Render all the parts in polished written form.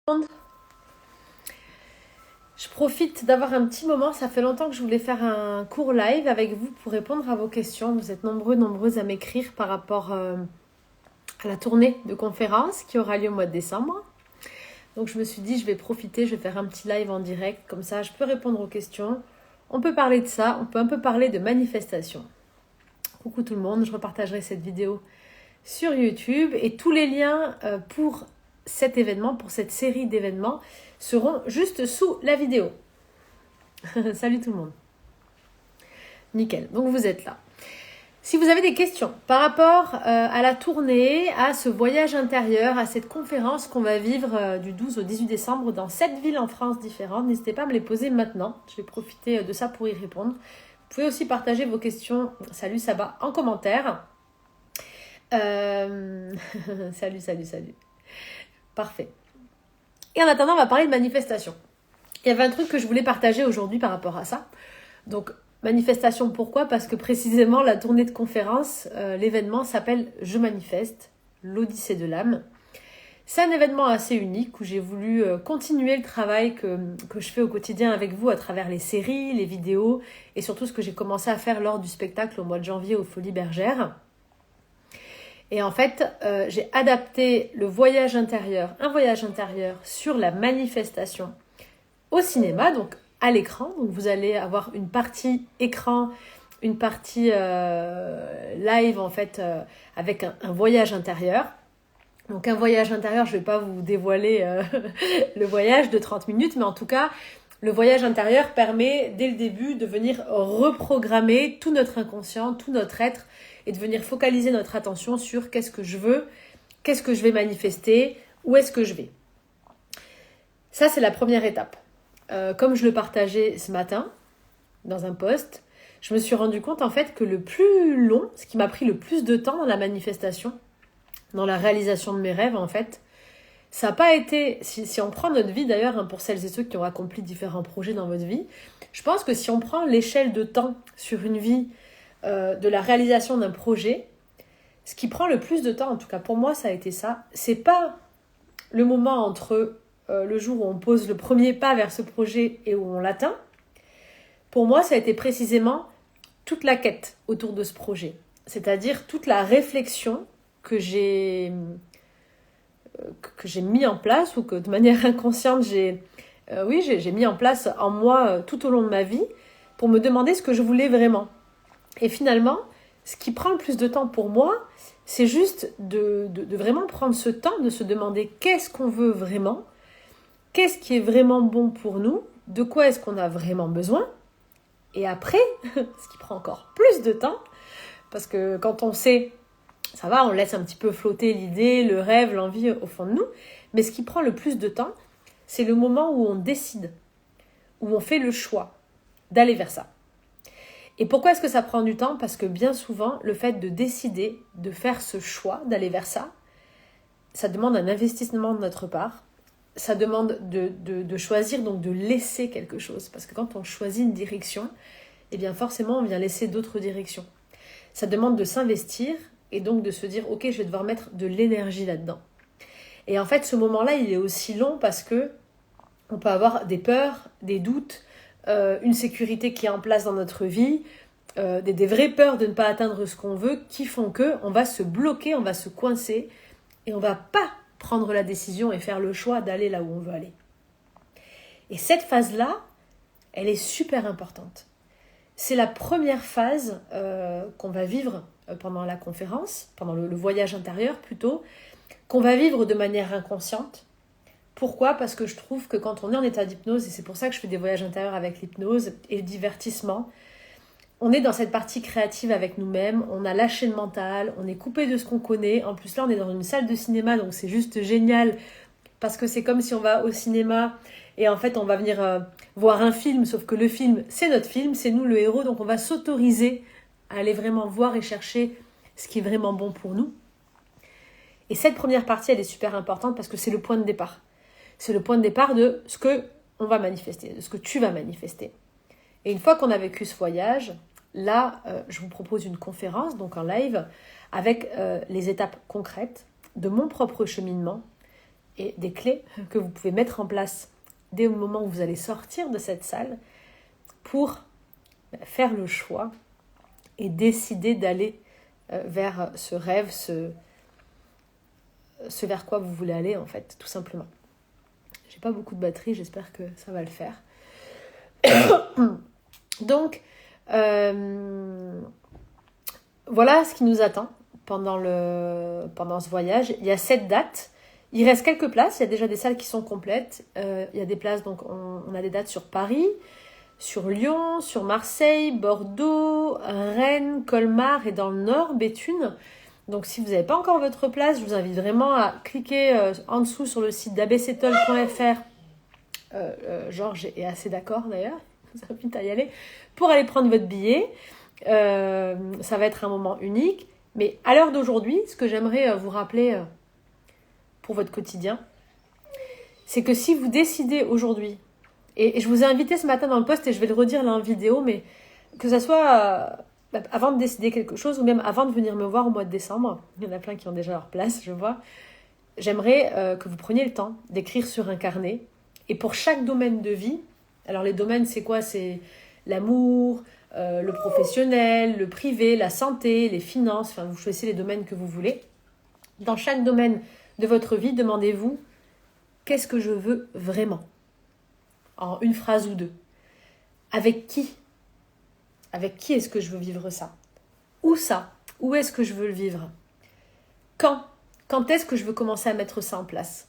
Je profite d'avoir un petit moment, ça fait longtemps que je voulais faire un court live avec vous pour répondre à vos questions. Vous êtes nombreuses à m'écrire par rapport à la tournée de conférences qui aura lieu au mois de décembre. Donc je me suis dit, je vais profiter, je vais faire un petit live en direct, comme ça je peux répondre aux questions. On peut parler de ça, on peut un peu parler de manifestation. Coucou tout le monde, je repartagerai cette vidéo sur YouTube et tous les liens pour cet événement, pour cette série d'événements, seront juste sous la vidéo. Salut tout le monde. Nickel, donc vous êtes là. Si vous avez des questions par rapport à la tournée, à ce voyage intérieur, à cette conférence qu'on va vivre du 12 au 18 décembre dans 7 villes en France différentes, n'hésitez pas à me les poser maintenant. Je vais profiter de ça pour y répondre. Vous pouvez aussi partager vos questions, salut Saba, en commentaire. Salut. Parfait. Et en attendant, on va parler de manifestation. Il y avait un truc que je voulais partager aujourd'hui par rapport à ça. Donc, manifestation, pourquoi ? Parce que précisément, la tournée de conférence, l'événement s'appelle « Je manifeste, l'Odyssée de l'âme ». C'est un événement assez unique où j'ai voulu continuer le travail que je fais au quotidien avec vous à travers les séries, les vidéos et surtout ce que j'ai commencé à faire lors du spectacle au mois de janvier aux Folies Bergères. Et en fait, j'ai adapté un voyage intérieur sur la manifestation au cinéma, donc à l'écran. Donc vous allez avoir une partie écran, une partie live en fait, avec un voyage intérieur. Donc un voyage intérieur, je ne vais pas vous dévoiler le voyage de 30 minutes, mais en tout cas, le voyage intérieur permet dès le début de venir reprogrammer tout notre inconscient, tout notre être, et de venir focaliser notre attention sur qu'est-ce que je veux, qu'est-ce que je vais manifester, où est-ce que je vais. Ça, c'est la première étape. Comme je le partageais ce matin dans un post, je me suis rendu compte en fait que le plus long, ce qui m'a pris le plus de temps dans la manifestation, dans la réalisation de mes rêves en fait, ça n'a pas été, si on prend notre vie d'ailleurs, pour celles et ceux qui ont accompli différents projets dans votre vie, je pense que si on prend l'échelle de temps sur une vie, de la réalisation d'un projet, ce qui prend le plus de temps, en tout cas pour moi ça a été ça, c'est pas le moment entre le jour où on pose le premier pas vers ce projet et où on l'atteint. Pour moi ça a été précisément toute la quête autour de ce projet, c'est-à-dire toute la réflexion que j'ai mis en place ou que de manière inconsciente j'ai mis en place en moi tout au long de ma vie pour me demander ce que je voulais vraiment. Et finalement, ce qui prend le plus de temps pour moi, c'est juste de vraiment prendre ce temps de se demander qu'est-ce qu'on veut vraiment, qu'est-ce qui est vraiment bon pour nous, de quoi est-ce qu'on a vraiment besoin. Et après, ce qui prend encore plus de temps, parce que quand on sait, ça va, on laisse un petit peu flotter l'idée, le rêve, l'envie au fond de nous, mais ce qui prend le plus de temps, c'est le moment où on décide, où on fait le choix d'aller vers ça. Et pourquoi est-ce que ça prend du temps ? Parce que bien souvent, le fait de décider, de faire ce choix, d'aller vers ça, ça demande un investissement de notre part. Ça demande de choisir, donc de laisser quelque chose. Parce que quand on choisit une direction, eh bien forcément, on vient laisser d'autres directions. Ça demande de s'investir et donc de se dire « Ok, je vais devoir mettre de l'énergie là-dedans ». Et en fait, ce moment-là, il est aussi long parce que on peut avoir des peurs, des doutes, une sécurité qui est en place dans notre vie, des vraies peurs de ne pas atteindre ce qu'on veut qui font qu'on va se bloquer, on va se coincer et on ne va pas prendre la décision et faire le choix d'aller là où on veut aller. Et cette phase-là, elle est super importante. C'est la première phase qu'on va vivre pendant la conférence, pendant le voyage intérieur plutôt, qu'on va vivre de manière inconsciente. Pourquoi ? Parce que je trouve que quand on est en état d'hypnose, et c'est pour ça que je fais des voyages intérieurs avec l'hypnose et le divertissement, on est dans cette partie créative avec nous-mêmes, on a lâché le mental, on est coupé de ce qu'on connaît. En plus là, on est dans une salle de cinéma, donc c'est juste génial, parce que c'est comme si on va au cinéma et en fait on va venir voir un film, sauf que le film, c'est notre film, c'est nous le héros, donc on va s'autoriser à aller vraiment voir et chercher ce qui est vraiment bon pour nous. Et cette première partie, elle est super importante parce que c'est le point de départ. C'est le point de départ de ce qu'on va manifester, de ce que tu vas manifester. Et une fois qu'on a vécu ce voyage, là, je vous propose une conférence, donc en live, avec les étapes concrètes de mon propre cheminement, et des clés que vous pouvez mettre en place dès le moment où vous allez sortir de cette salle pour faire le choix et décider d'aller vers ce rêve, ce vers quoi vous voulez aller en fait, tout simplement. J'ai pas beaucoup de batterie, j'espère que ça va le faire. Donc, voilà ce qui nous attend pendant ce voyage. Il y a 7 dates. Il reste quelques places. Il y a déjà des salles qui sont complètes. Il y a des places, donc on a des dates sur Paris, sur Lyon, sur Marseille, Bordeaux, Rennes, Colmar et dans le Nord, Béthune. Donc si vous n'avez pas encore votre place, je vous invite vraiment à cliquer en dessous sur le site d'abctol.fr. Georges est assez d'accord d'ailleurs. Je vous invite à y aller pour aller prendre votre billet. Ça va être un moment unique. Mais à l'heure d'aujourd'hui, ce que j'aimerais vous rappeler pour votre quotidien, c'est que si vous décidez aujourd'hui, et je vous ai invité ce matin dans le post et je vais le redire là en vidéo, mais que ça soit avant de décider quelque chose ou même avant de venir me voir au mois de décembre, il y en a plein qui ont déjà leur place, je vois, j'aimerais que vous preniez le temps d'écrire sur un carnet. Et pour chaque domaine de vie, alors les domaines c'est quoi? C'est l'amour, le professionnel, le privé, la santé, les finances, enfin vous choisissez les domaines que vous voulez. Dans chaque domaine de votre vie, demandez-vous qu'est-ce que je veux vraiment? En une phrase ou deux. Avec qui? Avec qui est-ce que je veux vivre ça? Où ça? Où est-ce que je veux le vivre? Quand? Quand est-ce que je veux commencer à mettre ça en place?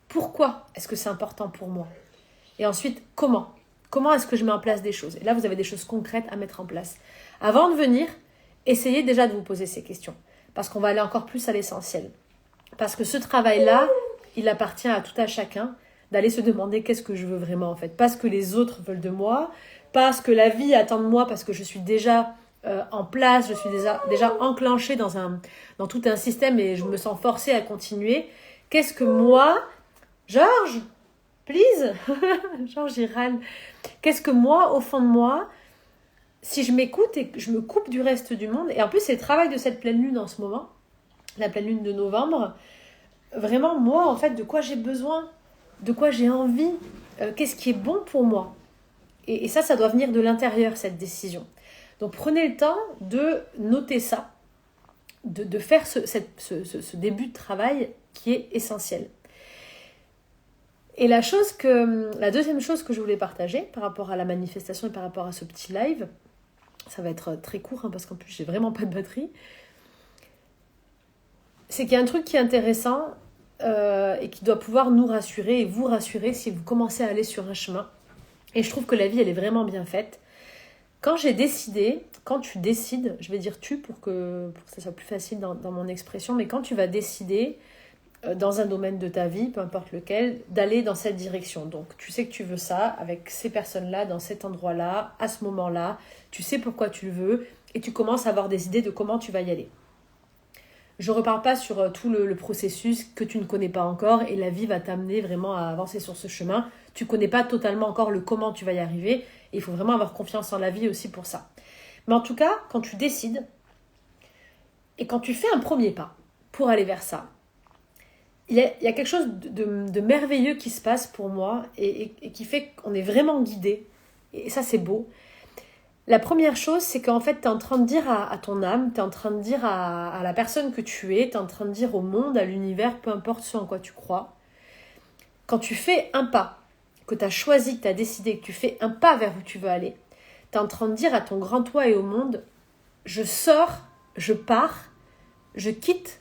Pourquoi est-ce que c'est important pour moi? Et ensuite, comment? Comment est-ce que je mets en place des choses? Et là, vous avez des choses concrètes à mettre en place. Avant de venir, essayez déjà de vous poser ces questions. Parce qu'on va aller encore plus à l'essentiel. Parce que ce travail-là, il appartient à tout à chacun d'aller se demander qu'est-ce que je veux vraiment en fait. Pas ce que les autres veulent de moi, pas ce que la vie attend de moi parce que je suis déjà en place, je suis déjà enclenchée dans tout un système et je me sens forcée à continuer. Qu'est-ce que moi, Georges, please, Georges Iran, qu'est-ce que moi, au fond de moi, si je m'écoute et que je me coupe du reste du monde, et en plus c'est le travail de cette pleine lune en ce moment, la pleine lune de novembre, vraiment moi en fait de quoi j'ai besoin, de quoi j'ai envie, qu'est-ce qui est bon pour moi. Et ça doit venir de l'intérieur cette décision. Donc prenez le temps de noter ça, de faire ce début de travail qui est essentiel. Et la deuxième chose que je voulais partager par rapport à la manifestation et par rapport à ce petit live, ça va être très court parce qu'en plus j'ai vraiment pas de batterie, c'est qu'il y a un truc qui est intéressant et qui doit pouvoir nous rassurer et vous rassurer si vous commencez à aller sur un chemin. Et je trouve que la vie, elle est vraiment bien faite. Quand tu décides, je vais dire tu pour que ça soit plus facile dans mon expression, mais quand tu vas décider dans un domaine de ta vie, peu importe lequel, d'aller dans cette direction. Donc tu sais que tu veux ça avec ces personnes-là, dans cet endroit-là, à ce moment-là, tu sais pourquoi tu le veux et tu commences à avoir des idées de comment tu vas y aller. Je ne reparle pas sur tout le processus que tu ne connais pas encore et la vie va t'amener vraiment à avancer sur ce chemin. Tu ne connais pas totalement encore le comment tu vas y arriver et il faut vraiment avoir confiance en la vie aussi pour ça. Mais en tout cas, quand tu décides et quand tu fais un premier pas pour aller vers ça, il y a quelque chose de merveilleux qui se passe pour moi et qui fait qu'on est vraiment guidé. Et ça, c'est beau. La première chose, c'est qu'en fait, tu es en train de dire à ton âme, tu es en train de dire à la personne que tu es, tu es en train de dire au monde, à l'univers, peu importe ce en quoi tu crois. Quand tu fais un pas, que tu as choisi, que tu as décidé, que tu fais un pas vers où tu veux aller, tu es en train de dire à ton grand toi et au monde, je sors, je pars, je quitte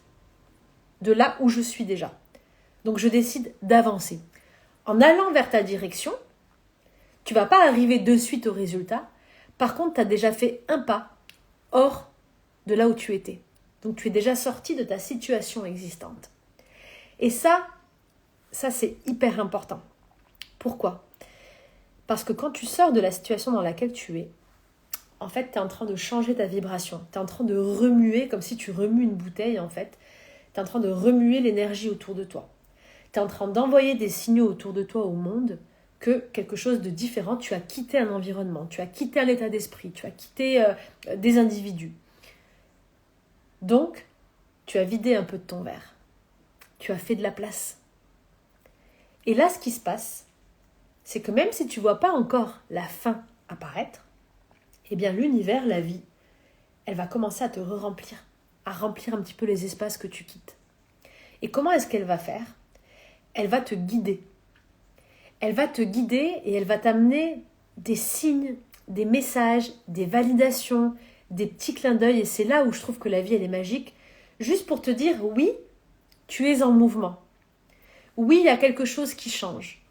de là où je suis déjà. Donc je décide d'avancer. En allant vers ta direction, tu ne vas pas arriver de suite au résultat. Par contre, tu as déjà fait un pas hors de là où tu étais. Donc tu es déjà sorti de ta situation existante. Et ça c'est hyper important. Pourquoi? Parce que quand tu sors de la situation dans laquelle tu es, en fait, tu es en train de changer ta vibration. Tu es en train de remuer, comme si tu remues une bouteille, en fait. Tu es en train de remuer l'énergie autour de toi. Tu es en train d'envoyer des signaux autour de toi au monde que quelque chose de différent, tu as quitté un environnement, tu as quitté un état d'esprit, tu as quitté des individus. Donc, tu as vidé un peu de ton verre. Tu as fait de la place. Et là, ce qui se passe, c'est que même si tu ne vois pas encore la fin apparaître, eh bien l'univers, la vie, elle va commencer à te remplir, à remplir un petit peu les espaces que tu quittes. Et comment est-ce qu'elle va faire ? Elle va te guider. Elle va te guider et elle va t'amener des signes, des messages, des validations, des petits clins d'œil. Et c'est là où je trouve que la vie, elle est magique. Juste pour te dire, oui, tu es en mouvement. Oui, il y a quelque chose qui change.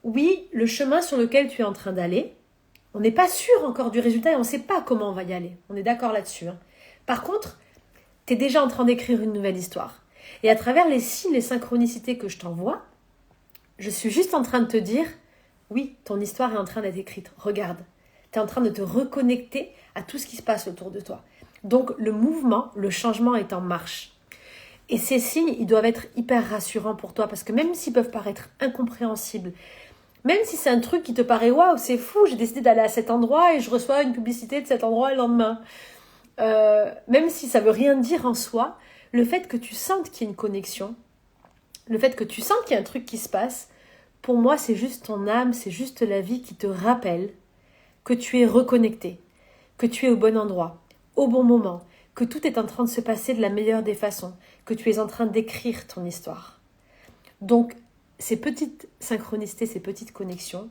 Oui, le chemin sur lequel tu es en train d'aller, on n'est pas sûr encore du résultat et on ne sait pas comment on va y aller. On est d'accord là-dessus. Par contre, tu es déjà en train d'écrire une nouvelle histoire. Et à travers les signes, les synchronicités que je t'envoie, je suis juste en train de te dire, oui, ton histoire est en train d'être écrite. Regarde, tu es en train de te reconnecter à tout ce qui se passe autour de toi. Donc le mouvement, le changement est en marche. Et ces signes, ils doivent être hyper rassurants pour toi parce que même s'ils peuvent paraître incompréhensibles, même si c'est un truc qui te paraît « waouh, c'est fou, j'ai décidé d'aller à cet endroit et je reçois une publicité de cet endroit le lendemain », même si ça ne veut rien dire en soi, le fait que tu sentes qu'il y a une connexion, le fait que tu sentes qu'il y a un truc qui se passe, pour moi, c'est juste ton âme, c'est juste la vie qui te rappelle que tu es reconnecté, que tu es au bon endroit, au bon moment, que tout est en train de se passer de la meilleure des façons, que tu es en train d'écrire ton histoire. Donc, ces petites synchronicités, ces petites connexions,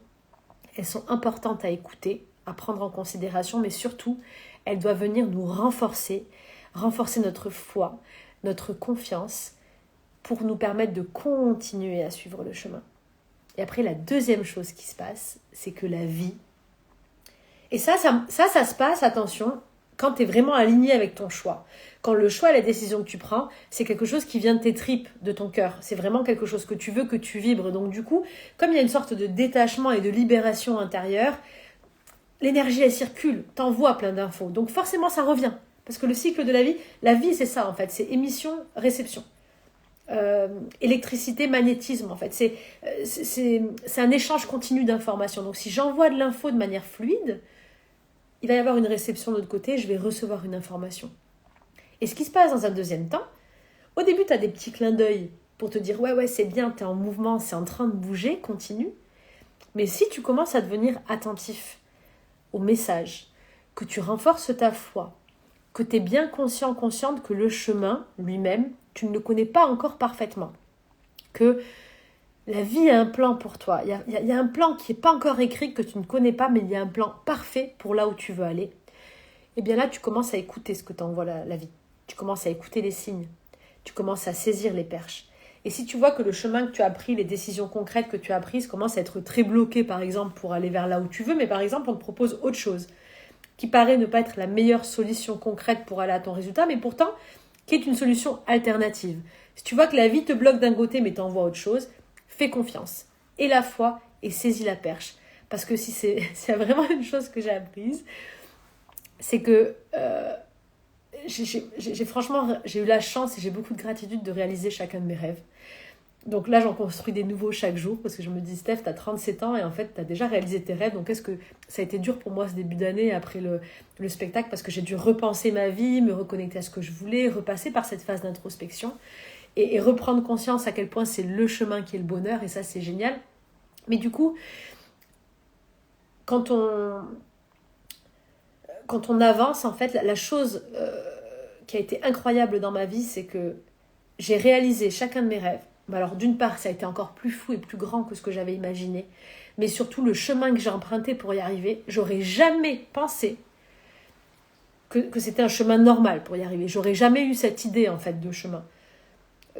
elles sont importantes à écouter, à prendre en considération, mais surtout, elles doivent venir nous renforcer notre foi, notre confiance, pour nous permettre de continuer à suivre le chemin. Et après, la deuxième chose qui se passe, c'est que la vie, et ça se passe, attention, quand tu es vraiment aligné avec ton choix. Quand le choix et la décision que tu prends, c'est quelque chose qui vient de tes tripes, de ton cœur. C'est vraiment quelque chose que tu veux, que tu vibres. Donc du coup, comme il y a une sorte de détachement et de libération intérieure, l'énergie, elle circule, t'envoies plein d'infos. Donc forcément, ça revient. Parce que le cycle de la vie, c'est ça en fait. C'est émission, réception. Électricité, magnétisme en fait. C'est un échange continu d'informations. Donc si j'envoie de l'info de manière fluide, il va y avoir une réception de l'autre côté, je vais recevoir une information. Et ce qui se passe dans un deuxième temps, au début, tu as des petits clins d'œil pour te dire « ouais, c'est bien, tu es en mouvement, c'est en train de bouger, continue ». Mais si tu commences à devenir attentif aux messages, que tu renforces ta foi, que tu es bien consciente que le chemin lui-même, tu ne le connais pas encore parfaitement, que la vie a un plan pour toi. Il y a un plan qui n'est pas encore écrit, que tu ne connais pas, mais il y a un plan parfait pour là où tu veux aller. Et bien là, tu commences à écouter ce que t'envoie la vie. Tu commences à écouter les signes. Tu commences à saisir les perches. Et si tu vois que le chemin que tu as pris, les décisions concrètes que tu as prises commencent à être très bloquées, par exemple, pour aller vers là où tu veux, mais par exemple, on te propose autre chose, qui paraît ne pas être la meilleure solution concrète pour aller à ton résultat, mais pourtant, qui est une solution alternative. Si tu vois que la vie te bloque d'un côté, mais t'envoie autre chose, fais confiance, et la foi, et saisis la perche. Parce que si c'est vraiment une chose que j'ai apprise, c'est que j'ai eu la chance et j'ai beaucoup de gratitude de réaliser chacun de mes rêves. Donc là, j'en construis des nouveaux chaque jour, parce que je me dis, Steph, tu as 37 ans, et en fait, tu as déjà réalisé tes rêves. Donc, est-ce que ça a été dur pour moi ce début d'année, après le spectacle, parce que j'ai dû repenser ma vie, me reconnecter à ce que je voulais, repasser par cette phase d'introspection, et reprendre conscience à quel point c'est le chemin qui est le bonheur, et ça, c'est génial. Mais du coup, quand on avance, en fait, la chose qui a été incroyable dans ma vie, c'est que j'ai réalisé chacun de mes rêves. Alors d'une part, ça a été encore plus fou et plus grand que ce que j'avais imaginé, mais surtout le chemin que j'ai emprunté pour y arriver, j'aurais jamais pensé que c'était un chemin normal pour y arriver. J'aurais jamais eu cette idée en fait de chemin.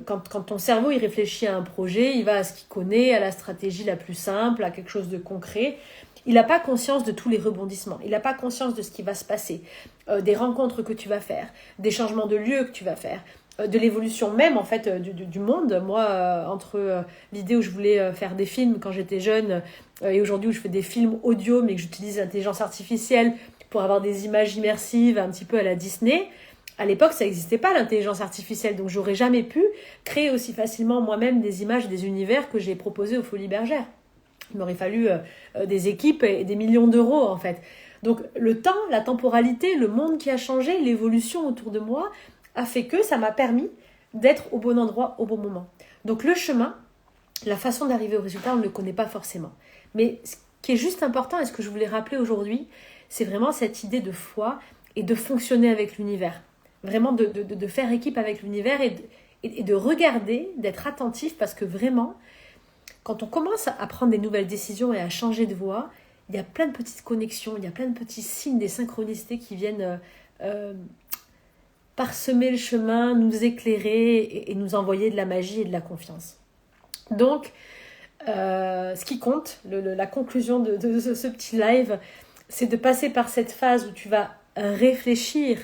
Quand ton cerveau il réfléchit à un projet, il va à ce qu'il connaît, à la stratégie la plus simple, à quelque chose de concret. Il n'a pas conscience de tous les rebondissements. Il n'a pas conscience de ce qui va se passer, des rencontres que tu vas faire, des changements de lieu que tu vas faire, de l'évolution même en fait du monde. Moi, entre l'idée où je voulais faire des films quand j'étais jeune et aujourd'hui où je fais des films audio mais que j'utilise l'intelligence artificielle pour avoir des images immersives un petit peu à la Disney, à l'époque ça n'existait pas l'intelligence artificielle, donc j'aurais jamais pu créer aussi facilement moi-même des images, des univers que j'ai proposés aux Folies Bergères. Il m'aurait fallu des équipes et des millions d'euros en fait. Donc le temps, la temporalité, le monde qui a changé, l'évolution autour de moi a fait que ça m'a permis d'être au bon endroit au bon moment. Donc le chemin, la façon d'arriver au résultat, on ne le connaît pas forcément. Mais ce qui est juste important et ce que je voulais rappeler aujourd'hui, c'est vraiment cette idée de foi et de fonctionner avec l'univers. Vraiment de faire équipe avec l'univers et de regarder, d'être attentif parce que vraiment, quand on commence à prendre des nouvelles décisions et à changer de voie, il y a plein de petites connexions, il y a plein de petits signes, des synchronicités qui viennent parsemer le chemin, nous éclairer et nous envoyer de la magie et de la confiance. Donc, ce qui compte, la conclusion de ce petit live, c'est de passer par cette phase où tu vas réfléchir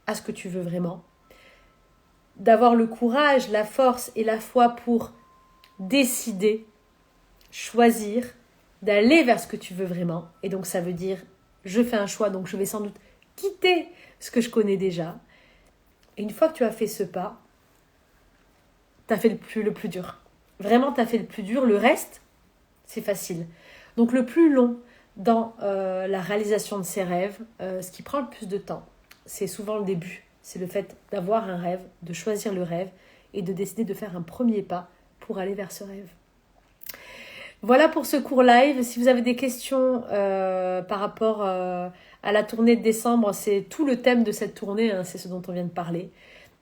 à ce que tu veux vraiment, d'avoir le courage, la force et la foi pour décider, choisir, d'aller vers ce que tu veux vraiment. Et donc ça veut dire, je fais un choix, donc je vais sans doute quitter ce que je connais déjà. Et une fois que tu as fait ce pas, tu as fait le plus dur. Vraiment, tu as fait le plus dur. Le reste, c'est facile. Donc le plus long dans la réalisation de ses rêves, ce qui prend le plus de temps, c'est souvent le début. C'est le fait d'avoir un rêve, de choisir le rêve et de décider de faire un premier pas pour aller vers ce rêve. Voilà pour ce court live. Si vous avez des questions par rapport à la tournée de décembre, c'est tout le thème de cette tournée, hein, c'est ce dont on vient de parler.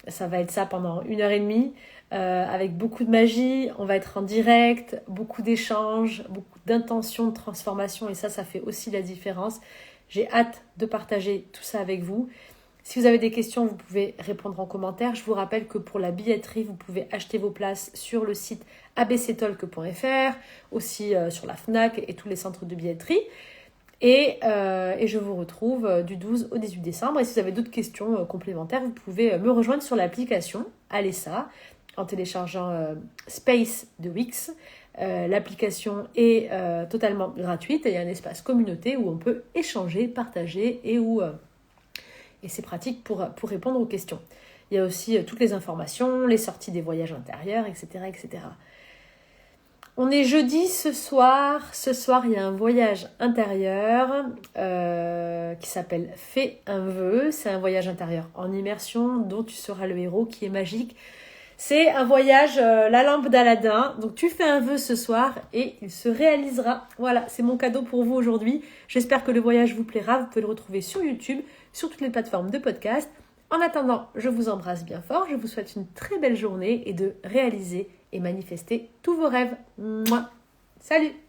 Ça va être ça pendant 1h30, avec beaucoup de magie. On va être en direct, beaucoup d'échanges, beaucoup d'intentions de transformation et ça fait aussi la différence. J'ai hâte de partager tout ça avec vous. Si vous avez des questions, vous pouvez répondre en commentaire. Je vous rappelle que pour la billetterie, vous pouvez acheter vos places sur le site abctalk.fr, aussi sur la FNAC et tous les centres de billetterie. Et je vous retrouve du 12 au 18 décembre. Et si vous avez d'autres questions complémentaires, vous pouvez me rejoindre sur l'application Alessa en téléchargeant Space de Wix. L'application est totalement gratuite et il y a un espace communauté où on peut échanger, partager et c'est pratique pour répondre aux questions. Il y a aussi toutes les informations, les sorties des voyages intérieurs, etc., etc. On est jeudi ce soir. Ce soir, il y a un voyage intérieur qui s'appelle « Fais un vœu ». C'est un voyage intérieur en immersion dont tu seras le héros qui est magique. C'est un voyage, la lampe d'Aladin. Donc, tu fais un vœu ce soir et il se réalisera. Voilà, c'est mon cadeau pour vous aujourd'hui. J'espère que le voyage vous plaira. Vous pouvez le retrouver sur YouTube, sur toutes les plateformes de podcast. En attendant, je vous embrasse bien fort. Je vous souhaite une très belle journée et de réaliser et manifester tous vos rêves. Mouah. Salut!